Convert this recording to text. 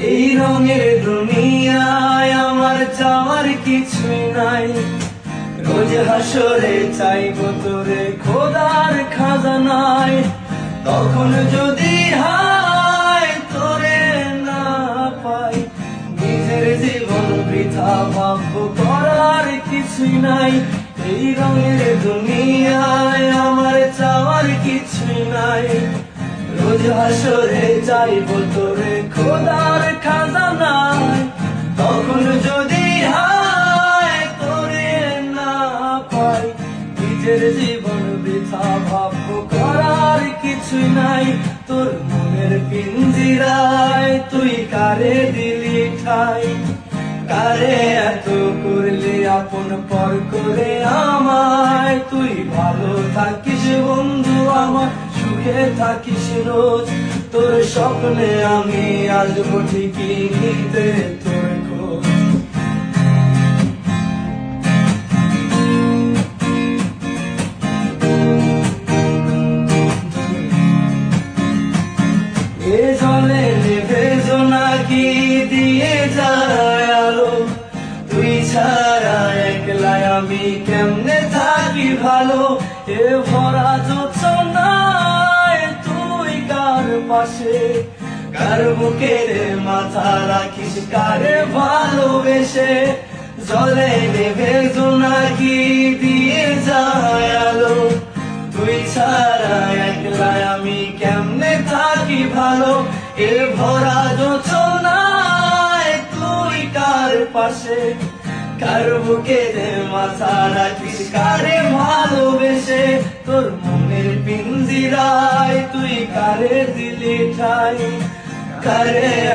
এই রঙের দুনিয়ায় আমার চাওয়ার কিছুই নাই। রোজ হাসরে চাইবো তোরে খোদার খাজানায়। তখন যদি হায় তোরে না পাই, নিজের জীবন বৃথা ভাববো, করার কিছুই নাই। এই রঙের দুনিয়ায় আমার চাওয়ার কিছুই নাই। রোজ হাসরে চাইবো তোরে খোদার খাজানায়। তখন যদি হায় তোরে না পাই, নিজের জীবন বৃথা ভাববো, করার কিছুই নাই। তোর মনের পিঞ্জিরায় তুই কারে দিলি ঠাই? কারে এত করলি আপন পর করে আমায়? তুই ভালো থাকিস বন্ধু আমার, সুখে থাকিস রোজ। তোর স্বপ্নে আমি আসবো ঠিকই নিতে তোর খোঁজ। এ জলে নেভে জোনাকি দিয়ে যায় আলো, তুই ছাড়া একলাই আমি কেমনে থাকি ভালো? এ ভরা জোছনায় তুই কার পাশে? কার বুকে রে মাথা রাখিস, কারে ভালোবেসে? জলে নেভে জোনাকি দিয়ে যায় আলো, তুই ছাড়া একলাই আমি কেমনে থাকি ভালো? এ ভরা জোছনায় তুই কার পাশে? কার বুকে রে মাথা রাখিস, কারে ভালোবেসে? তোর মনের পিঞ্জিরায় তুই কারে দিলি ঠাই? কারে